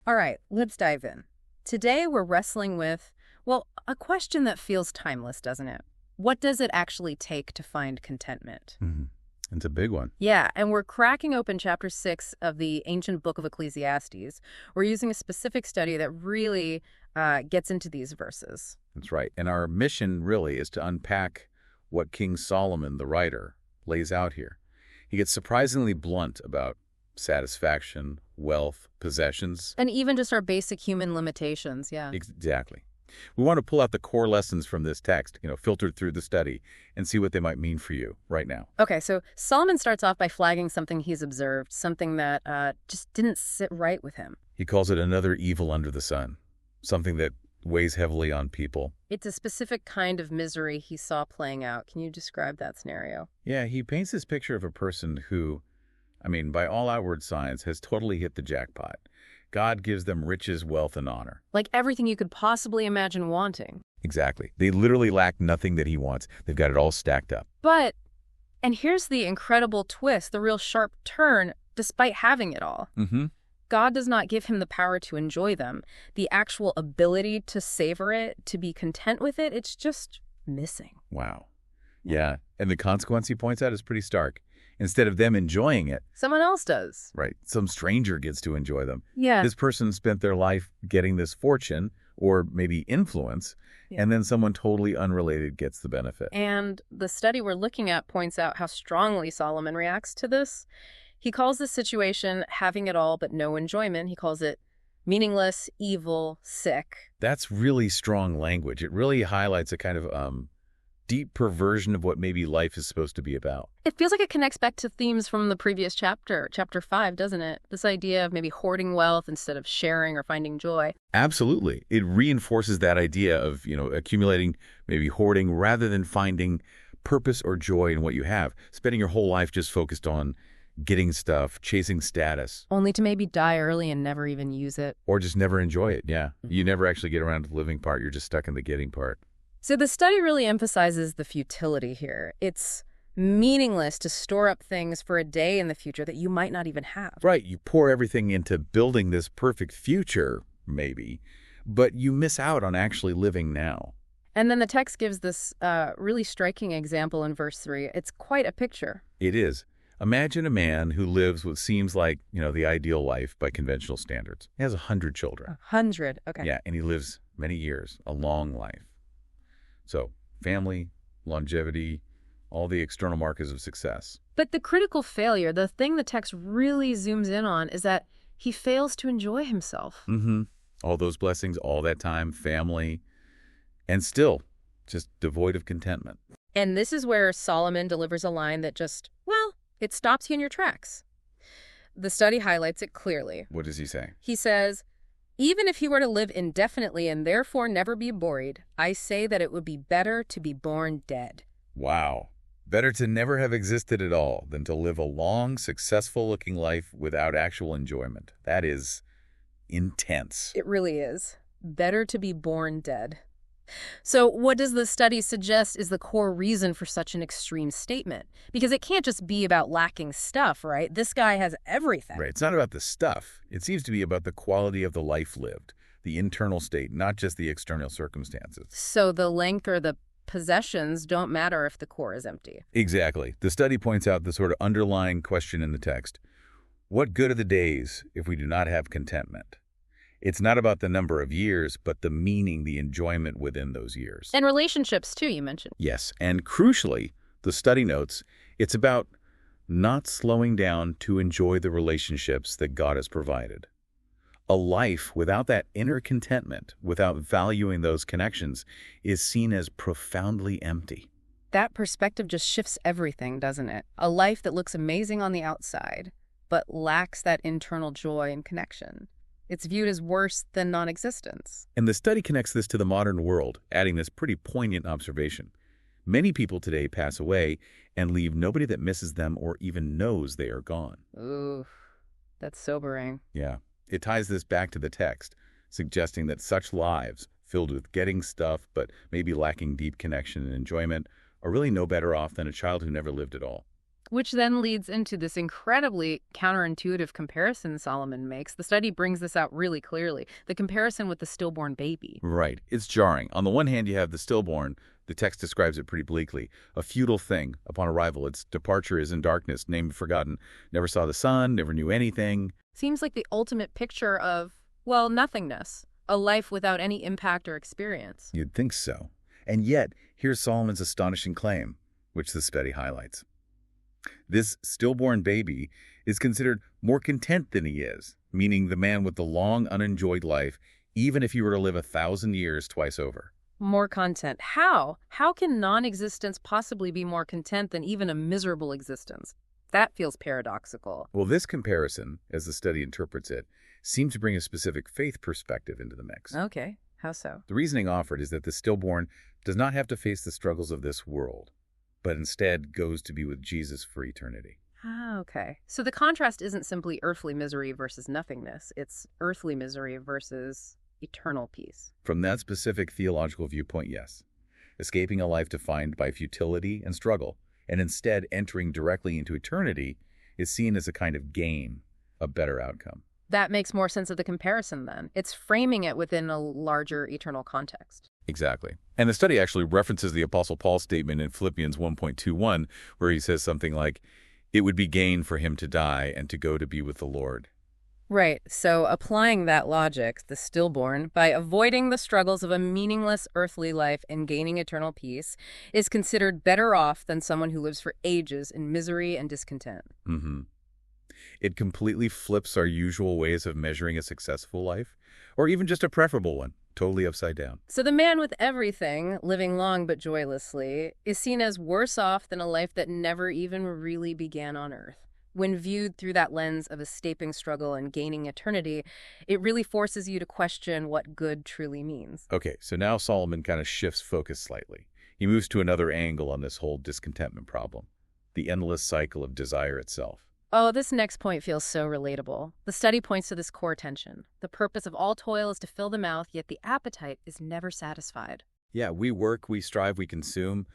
All right, let's dive in. Today we're wrestling with, well, a question that feels timeless, doesn't it? What does it actually take to find contentment? hmm It's a big one. Yeah, and we're cracking open chapter 6 of the ancient book of Ecclesiastes. We're using a specific study that really gets into these verses. That's right. And our mission really is to unpack what King Solomon, the writer, lays out here. He gets surprisingly blunt about satisfaction, wealth, possessions. And even just our basic human limitations, yeah. Exactly. We want to pull out the core lessons from this text, filtered through the study, and see what they might mean for you right now. Okay, so Solomon starts off by flagging something he's observed, something that just didn't sit right with him. He calls it another evil under the sun, something that weighs heavily on people. It's a specific kind of misery he saw playing out. Can you describe that scenario? Yeah, he paints this picture of a person who, by all outward signs, has totally hit the jackpot. God gives them riches, wealth, and honor. Like everything you could possibly imagine wanting. Exactly. They literally lack nothing that he wants. They've got it all stacked up. But, and here's the incredible twist, the real sharp turn, despite having it all. God does not give him the power to enjoy them. The actual ability to savor it, to be content with it, it's just missing. Wow. Yeah. And the consequence he points out is pretty stark. Instead of them enjoying it, someone else does. right, some stranger gets to enjoy them. Yeah. This person spent their life getting this fortune or maybe influence, and then someone totally unrelated gets the benefit. And the study we're looking at points out how strongly Solomon reacts to this. He calls this situation having it all but no enjoyment. He calls it meaningless, evil, sick. That's really strong language. It really highlights a kind of deep perversion of what maybe life is supposed to be about. It feels like it connects back to themes from the previous chapter, chapter 5, doesn't it? This idea of maybe hoarding wealth instead of sharing or finding joy. Absolutely. It reinforces that idea of, accumulating, maybe hoarding, rather than finding purpose or joy in what you have. Spending your whole life just focused on getting stuff, chasing status. Only to maybe die early and never even use it. Or just never enjoy it, yeah. You never actually get around to the living part. You're just stuck in the getting part. So the study really emphasizes the futility here. It's meaningless to store up things for a day in the future that you might not even have. Right. You pour everything into building this perfect future, maybe, but you miss out on actually living now. And then the text gives this really striking example in verse 3. It's quite a picture. It is. Imagine a man who lives what seems like, the ideal life by conventional standards. He has 100 children. 100, okay. Yeah, and he lives many years, a long life. So, family, longevity, all the external markers of success. But the critical failure, the thing the text really zooms in on, is that he fails to enjoy himself. All those blessings, all that time, family, and still just devoid of contentment. And this is where Solomon delivers a line that just, well, it stops you in your tracks. The study highlights it clearly. What does he say? He says, even if he were to live indefinitely and therefore never be buried, I say that it would be better to be born dead. Wow. Better to never have existed at all than to live a long, successful-looking life without actual enjoyment. That is intense. It really is. Better to be born dead. So what does the study suggest is the core reason for such an extreme statement? Because it can't just be about lacking stuff, right? This guy has everything. Right. It's not about the stuff. It seems to be about the quality of the life lived, the internal state, not just the external circumstances. So the length or the possessions don't matter if the core is empty. Exactly. The study points out the sort of underlying question in the text. What good are the days if we do not have contentment? It's not about the number of years, but the meaning, the enjoyment within those years. And relationships, too, you mentioned. Yes, and crucially, the study notes, it's about not slowing down to enjoy the relationships that God has provided. A life without that inner contentment, without valuing those connections, is seen as profoundly empty. That perspective just shifts everything, doesn't it? A life that looks amazing on the outside, but lacks that internal joy and connection. It's viewed as worse than non-existence. And the study connects this to the modern world, adding this pretty poignant observation. Many people today pass away and leave nobody that misses them or even knows they are gone. Ooh, that's sobering. Yeah. It ties this back to the text, suggesting that such lives, filled with getting stuff but maybe lacking deep connection and enjoyment, are really no better off than a child who never lived at all. Which then leads into this incredibly counterintuitive comparison Solomon makes. The study brings this out really clearly. The comparison with the stillborn baby. Right. It's jarring. On the one hand, you have the stillborn. The text describes it pretty bleakly. A futile thing. Upon arrival, its departure is in darkness, named forgotten. Never saw the sun, never knew anything. Seems like the ultimate picture of, well, nothingness. A life without any impact or experience. You'd think so. And yet, here's Solomon's astonishing claim, which the study highlights. This stillborn baby is considered more content than he is, meaning the man with the long, unenjoyed life, even if he were to live 1,000 years twice over. More content. How? How can non-existence possibly be more content than even a miserable existence? That feels paradoxical. Well, this comparison, as the study interprets it, seems to bring a specific faith perspective into the mix. Okay. How so? The reasoning offered is that the stillborn does not have to face the struggles of this world, but instead goes to be with Jesus for eternity. Ah, okay. So the contrast isn't simply earthly misery versus nothingness. It's earthly misery versus eternal peace. From that specific theological viewpoint, yes. Escaping a life defined by futility and struggle, and instead entering directly into eternity, is seen as a kind of gain, a better outcome. That makes more sense of the comparison then. It's framing it within a larger eternal context. Exactly. And the study actually references the Apostle Paul's statement in Philippians 1.21, where he says something like, "It would be gain for him to die and to go to be with the Lord." Right. So applying that logic, the stillborn, by avoiding the struggles of a meaningless earthly life and gaining eternal peace, is considered better off than someone who lives for ages in misery and discontent. Mm-hmm. It completely flips our usual ways of measuring a successful life, or even just a preferable one, totally upside down. So the man with everything, living long but joylessly, is seen as worse off than a life that never even really began on earth. When viewed through that lens of escaping struggle and gaining eternity, it really forces you to question what good truly means. Okay, so now Solomon kind of shifts focus slightly. He moves to another angle on this whole discontentment problem, the endless cycle of desire itself. Oh, this next point feels so relatable. The study points to this core tension. The purpose of all toil is to fill the mouth, yet the appetite is never satisfied. Yeah, we work, we strive, we consume,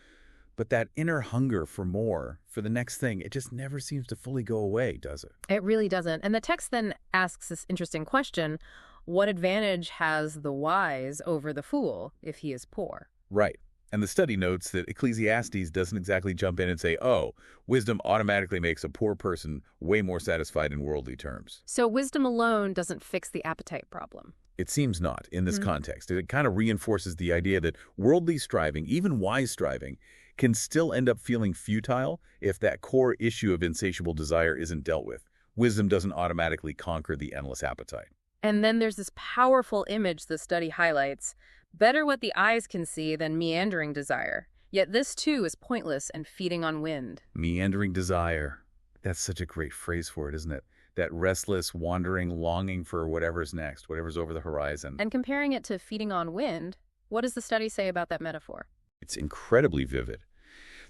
but that inner hunger for more, for the next thing, it just never seems to fully go away, does it? It really doesn't. And the text then asks this interesting question, what advantage has the wise over the fool if he is poor? Right. And the study notes that Ecclesiastes doesn't exactly jump in and say, oh, wisdom automatically makes a poor person way more satisfied in worldly terms. So wisdom alone doesn't fix the appetite problem. It seems not in this context. It kind of reinforces the idea that worldly striving, even wise striving, can still end up feeling futile if that core issue of insatiable desire isn't dealt with. Wisdom doesn't automatically conquer the endless appetite. And then there's this powerful image the study highlights. Better what the eyes can see than meandering desire. Yet this too is pointless and feeding on wind. Meandering desire. That's such a great phrase for it, isn't it? That restless, wandering, longing for whatever's next, whatever's over the horizon. And comparing it to feeding on wind, what does the study say about that metaphor? It's incredibly vivid.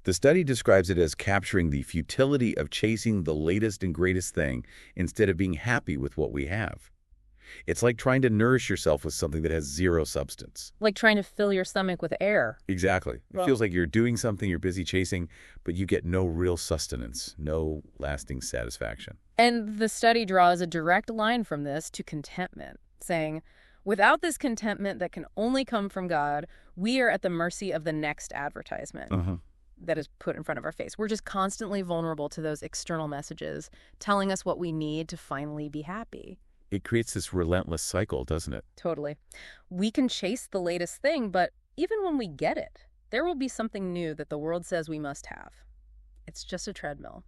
The study describes it as capturing the futility of chasing the latest and greatest thing instead of being happy with what we have. It's like trying to nourish yourself with something that has zero substance. Like trying to fill your stomach with air. Exactly. It feels like you're doing something you're busy chasing, but you get no real sustenance, no lasting satisfaction. And the study draws a direct line from this to contentment, saying, without this contentment that can only come from God, we are at the mercy of the next advertisement that is put in front of our face. We're just constantly vulnerable to those external messages telling us what we need to finally be happy. It creates this relentless cycle, doesn't it? Totally. We can chase the latest thing, but even when we get it, there will be something new that the world says we must have. It's just a treadmill.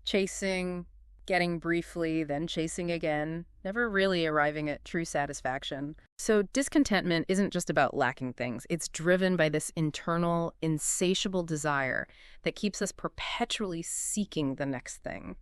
Chasing, getting briefly, then chasing again, never really arriving at true satisfaction. So discontentment isn't just about lacking things. It's driven by this internal, insatiable desire that keeps us perpetually seeking the next thing.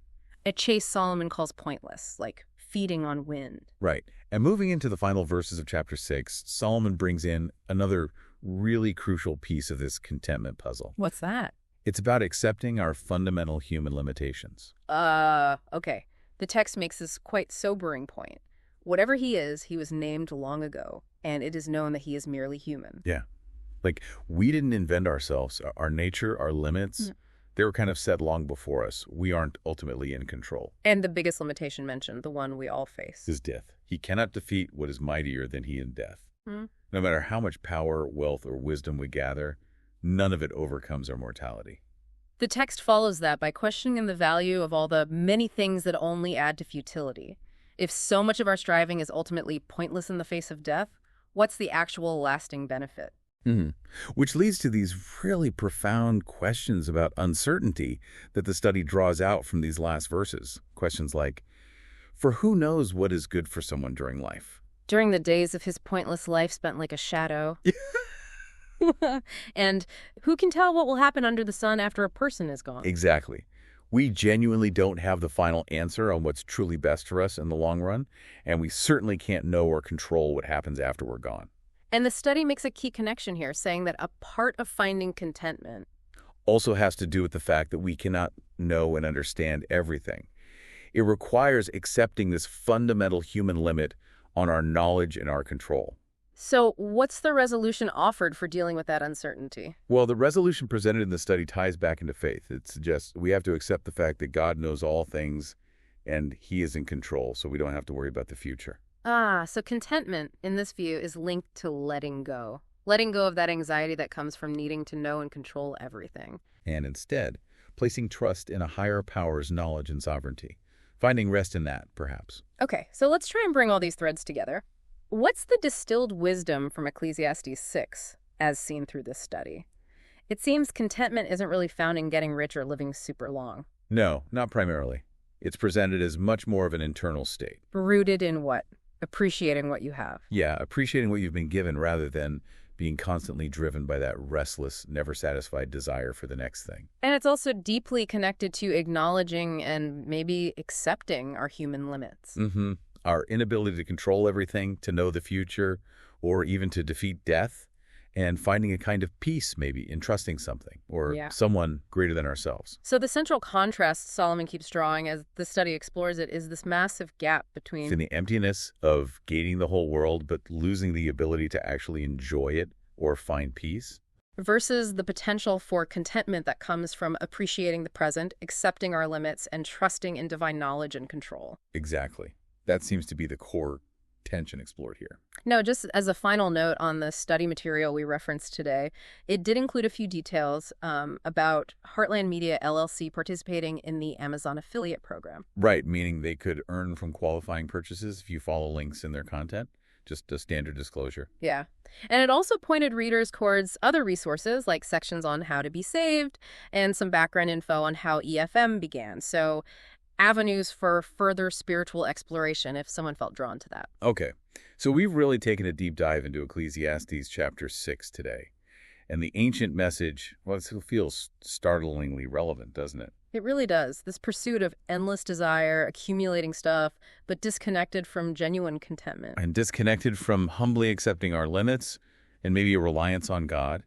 A chase Solomon calls pointless, like feeding on wind. Right. And moving into the final verses of chapter 6, Solomon brings in another really crucial piece of this contentment puzzle. What's that? It's about accepting our fundamental human limitations. Okay. The text makes this quite sobering point. Whatever he is, he was named long ago, and it is known that he is merely human. Yeah. Like, we didn't invent ourselves. Our nature, our limits, They were kind of set long before us. We aren't ultimately in control. And the biggest limitation mentioned, the one we all face, Is death. He cannot defeat what is mightier than he in death. No matter how much power, wealth, or wisdom we gather, none of it overcomes our mortality. The text follows that by questioning the value of all the many things that only add to futility. If so much of our striving is ultimately pointless in the face of death, what's the actual lasting benefit? Which leads to these really profound questions about uncertainty that the study draws out from these last verses. Questions like, for who knows what is good for someone during life? During the days of his pointless life spent like a shadow. And who can tell what will happen under the sun after a person is gone? Exactly. We genuinely don't have the final answer on what's truly best for us in the long run, and we certainly can't know or control what happens after we're gone. And the study makes a key connection here, saying that a part of finding contentment Also has to do with the fact that we cannot know and understand everything. It requires accepting this fundamental human limit on our knowledge and our control. So what's the resolution offered for dealing with that uncertainty? Well, the resolution presented in the study ties back into faith. It suggests we have to accept the fact that God knows all things and he is in control, so we don't have to worry about the future. So contentment, in this view, is linked to letting go. Letting go of that anxiety that comes from needing to know and control everything. And instead, placing trust in a higher power's knowledge and sovereignty. Finding rest in that, perhaps. Okay, so let's try and bring all these threads together. What's the distilled wisdom from Ecclesiastes 6, as seen through this study? It seems contentment isn't really found in getting rich or living super long. No, not primarily. It's presented as much more of an internal state. Rooted in what? Appreciating what you have. Yeah, appreciating what you've been given rather than being constantly driven by that restless, never-satisfied desire for the next thing. And it's also deeply connected to acknowledging and maybe accepting our human limits. Our inability to control everything, to know the future, or even to defeat death, and finding a kind of peace, maybe, in trusting something or someone greater than ourselves. So the central contrast Solomon keeps drawing as the study explores it is this massive gap between versus the potential for contentment that comes from appreciating the present, accepting our limits, and trusting in divine knowledge and control. Exactly. That seems to be the core tension explored here. Now, just as a final note on the study material we referenced today, it did include a few details about Heartland Media LLC participating in the Amazon affiliate program. Right, meaning they could earn from qualifying purchases if you follow links in their content. Just a standard disclosure. Yeah. And it also pointed readers towards other resources like sections on how to be saved and some background info on how EFM began. So avenues for further spiritual exploration if someone felt drawn to that. Okay, so we've really taken a deep dive into Ecclesiastes chapter 6 today. And the ancient message, well, it still feels startlingly relevant, doesn't it? It really does. This pursuit of endless desire, accumulating stuff, but disconnected from genuine contentment. And disconnected from humbly accepting our limits and maybe a reliance on God.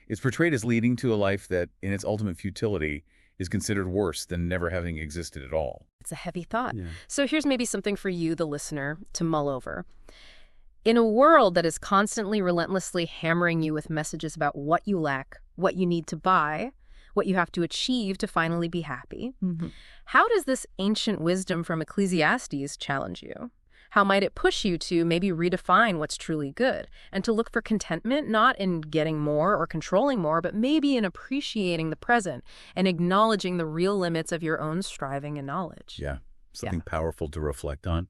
It's portrayed as leading to a life that, in its ultimate futility, is considered worse than never having existed at all. It's a heavy thought. Yeah. So here's maybe something for you, the listener, to mull over. In a world that is constantly, relentlessly hammering you with messages about what you lack, what you need to buy, what you have to achieve to finally be happy, how does this ancient wisdom from Ecclesiastes challenge you? How might it push you to maybe redefine what's truly good and to look for contentment, not in getting more or controlling more, but maybe in appreciating the present and acknowledging the real limits of your own striving and knowledge? Yeah, something powerful to reflect on.